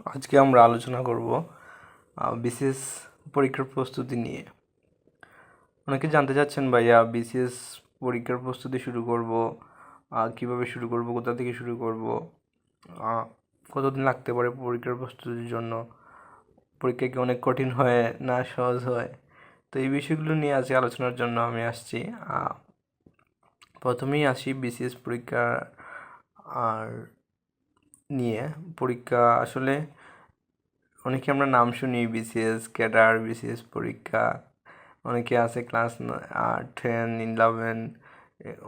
আজকে আমরা আলোচনা করব বিসিএস পরীক্ষার প্রস্তুতি নিয়ে। অনেকে জানতে চাচ্ছেন ভাইয়া বিসিএস পরীক্ষার প্রস্তুতি শুরু করব, কিভাবে শুরু করব, কোথা থেকে শুরু করব, কতদিন লাগতে পারে পরীক্ষার প্রস্তুতির জন্য, পরীক্ষা কি অনেক কঠিন হয় না সহজ হয়। তো এই বিষয়গুলো নিয়ে আজকে আলোচনার জন্য আমি আসছি। প্রথমেই আসি বিসিএস পরীক্ষা আর নিয়ে। পরীক্ষা আসলে অনেকে আমরা নাম শুনি বিসিএস ক্যাডার, বিসিএস পরীক্ষা। অনেকে আছে ক্লাস 10, 11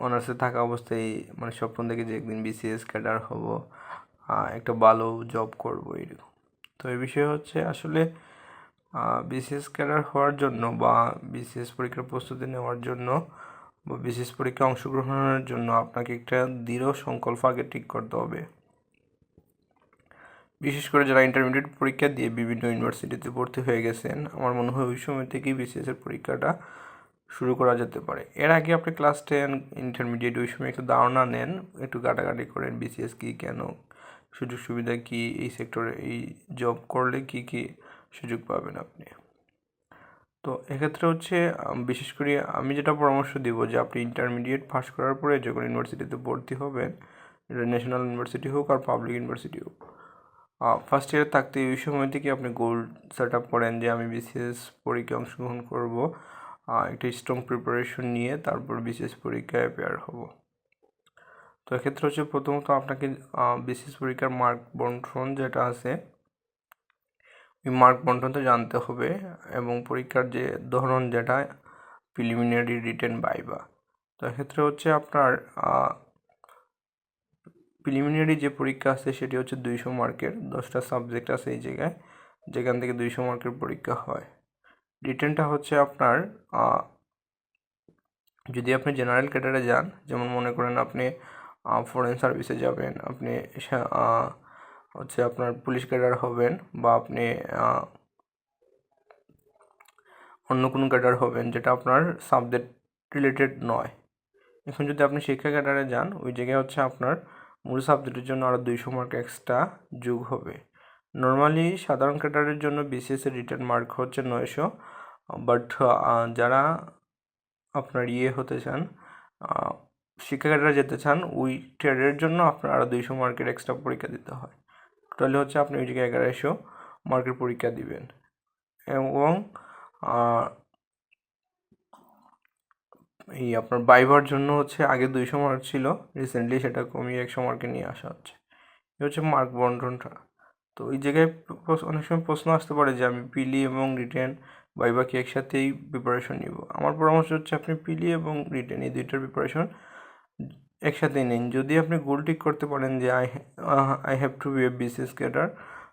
অনার্সে থাকা অবস্থায় মানে স্বপ্ন দেখে যে একদিন বিসিএস ক্যাডার হব, একটা ভালো জব করব এরকম। তো এই বিষয় হচ্ছে আসলে বিসিএস ক্যাডার হওয়ার জন্য বা বিসিএস পরীক্ষার প্রস্তুতি নেওয়ার জন্য বা বিসিএস পরীক্ষায় অংশগ্রহণের জন্য আপনাকে একটা দৃঢ় সংকল্প আগে ঠিক করতে হবে। বিশেষ করে যারা ইন্টারমিডিয়েট পরীক্ষা দিয়ে বিভিন্ন ইউনিভার্সিটিতে ভর্তি হয়ে গেছেন, আমার মনে হয় ওই সময় থেকেই বিসিএসের পরীক্ষাটা শুরু করা যেতে পারে। এর আগে আপনি ক্লাস 10 ইন্টারমিডিয়েট ওই সময় একটু ধারণা নেন, একটু ঘাটাঘাটি করেন বিসিএস কী, কেন, সুযোগ সুবিধা কী, এই সেক্টরে এই জব করলে কী কী সুযোগ পাবেন আপনি। তো এক্ষেত্রে হচ্ছে বিশেষ করে আমি যেটা পরামর্শ দিব যে আপনি ইন্টারমিডিয়েট পাস করার পরে যখন ইউনিভার্সিটিতে ভর্তি হবেন, এটা ন্যাশনাল ইউনিভার্সিটি হোক আর পাবলিক ইউনিভার্সিটি হোক, ফার্স্ট ইয়ারে থাকতে ওই সময় থেকে আপনি গোল সেট আপ করেন যে আমি বিসিএস পরীক্ষায় অংশগ্রহণ করব, একটা স্ট্রং প্রিপারেশন নিয়ে তারপর বিসিএস পরীক্ষায় অ্যাপিয়ার হব। তো এক্ষেত্রে হচ্ছে প্রথমত আপনাকে বিসিএস পরীক্ষার মার্ক বন্টন যেটা আছে ওই মার্ক বন্টনটা জানতে হবে, এবং পরীক্ষার যে ধরন যেটা প্রিলিমিনারি, রিটেন, ভাইভা। তো এক্ষেত্রে হচ্ছে আপনার প্রিলিমিনারি যে পরীক্ষা আছে সেটি হচ্ছে 200 মার্কের, 10টা সাবজেক্ট আছে এই জায়গায়, যেখান থেকে 200 মার্কের পরীক্ষা হয়। রিটেনটা হচ্ছে আপনার যদি আপনি জেনারেল ক্যাডারে যান, যেমন মনে করেন আপনি ফরেন সার্ভিসে যাবেন, আপনি হচ্ছে আপনার পুলিশ ক্যাডার হবেন, বা আপনি অন্য কোনো ক্যাডার হবেন যেটা আপনার সাবজেক্ট রিলেটেড নয়। এখন যদি আপনি শিক্ষা ক্যাডারে যান, ওই জায়গায় হচ্ছে আপনার মূল সাবজেক্টের জন্য আরও 200 মার্ক এক্সট্রা যোগ হবে। নর্মালি সাধারণ ক্যাডারের জন্য বিসিএসের রিটার্ন মার্ক হচ্ছে 900, বাট যারা আপনার হতে চান, শিক্ষা ক্যাডারে যেতে চান, ওই ট্রেডের জন্য আপনার আরও 200 মার্কের এক্সট্রা পরীক্ষা দিতে হয়। টোটালি হচ্ছে আপনি ওই জায়গায় 1100 মার্কের পরীক্ষা দিবেন। এবং এই আপনার ভাইভার জন্য হচ্ছে আগে 200 মার্ক ছিল, রিসেন্টলি সেটা কমিয়ে 100 মার্কে নিয়ে আসা হচ্ছে। এই হচ্ছে মার্ক বন্টনটা। তো এই জায়গায় অনেক সময় প্রশ্ন আসতে পারে যে আমি পিলি এবং রিটেন ভাইভা কি একসাথেই প্রিপারেশন নিব। আমার পরামর্শ হচ্ছে আপনি পিলি এবং রিটেন এই দুইটার প্রিপারেশন একসাথেই নিন। যদি আপনি গোল ঠিক করতে পারেন যে I have to be a BCS cadre,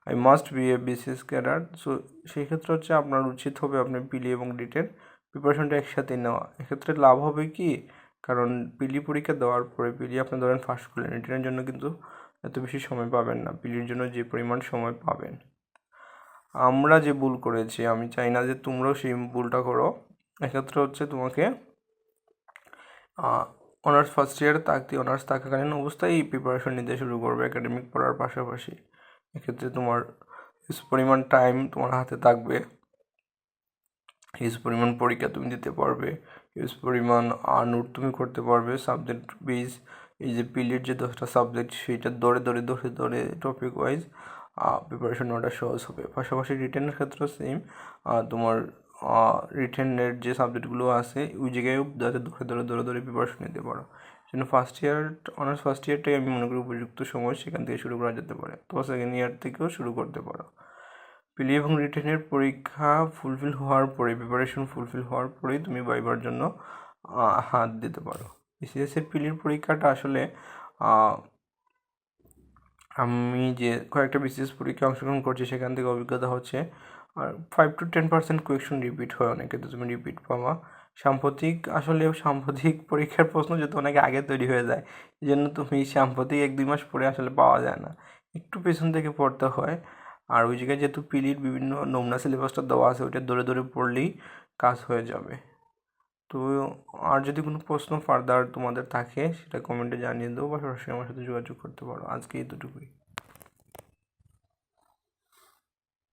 I must be a BCS cadre, so সেই ক্ষেত্রে হচ্ছে আপনার উচিত হবে আপনি পিলি এবং রিটেন প্রিপারেশনটা একসাথে নেওয়া। এক্ষেত্রে লাভ হবে কি, কারণ পিলি পরীক্ষা দেওয়ার পরে পিলি আপনি ধরেন ফার্স্ট করলেন, রিটেনের জন্য কিন্তু এত বেশি সময় পাবেন না, পিলির জন্য যে পরিমাণ সময় পাবেন। আমরা যে ভুল করেছি, আমি চাই না যে তোমরাও সেই ভুলটা করো। এক্ষেত্রে হচ্ছে তোমাকে অনার্স ফার্স্ট ইয়ারে অনার্স থাকাকালীন অবস্থায় প্রিপারেশন নিতে শুরু করবে একাডেমিক পড়ার পাশাপাশি। এক্ষেত্রে তোমার হিউজ পরিমাণ টাইম তোমার হাতে থাকবে, হিউজ পরিমাণ পরীক্ষা তুমি দিতে পারবে, হিউজ পরিমাণ নোট তুমি করতে পারবে সাবজেক্ট বেস। এই যে পিলির যে 10টা সাবজেক্ট সেইটা ধরে ধরে ধরে ধরে টপিক ওয়াইজ প্রিপারেশন নেওয়াটা সহজ হবে। পাশাপাশি রিটেনের ক্ষেত্রেও সেম, তোমার রিটেনের যে সাবজেক্টগুলো আছে ওই জায়গায়ও যাতে ধরে ধরে ধরে ধরে প্রিপারেশন নিতে পারো। জন্য অনার্স ফার্স্ট ইয়ারটাই আমি মনে করি উপযুক্ত সময়, সেখান থেকে শুরু করা যেতে পারে। তো সেকেন্ড ইয়ার থেকেও শুরু করতে পারো। পিলি এবং রিটেনের পরীক্ষা ফুলফিল হওয়ার পরে, প্রিপারেশন ফুলফিল হওয়ার পরেই তুমি ভাইবার জন্য হাত দিতে পারো। বিসিএসের পিলির পরীক্ষাটা আসলে আমি যে কয়েকটা বিসিএস পরীক্ষায় অংশগ্রহণ করছি সেখান থেকে অভিজ্ঞতা হচ্ছে আর 5 to 10% কোয়েশ্চন রিপিট হয়, অনেকে তো তুমি রিপিট পাবা। সাম্প্রতিক পরীক্ষার প্রশ্ন যেহেতু অনেক আগে তৈরি হয়ে যায়, এই জন্য তুমি সাম্প্রতিক 1-2 মাস পরে আসলে পাওয়া যায় না, একটু পেছন থেকে পড়তে হয়। আর ওই জায়গায় যেহেতু পিলির বিভিন্ন নমুনা সিলেবাসটা দেওয়া আছে, ওইটা ধরে ধরে পড়লেই কাজ হয়ে যাবে। তো আর যদি কোনো প্রশ্ন ফার্দার তোমাদের থাকে সেটা কমেন্টে জানিয়ে দেবো, বা সরাসরি আমার সাথে যোগাযোগ করতে পারো। আজকে এতটুকুই।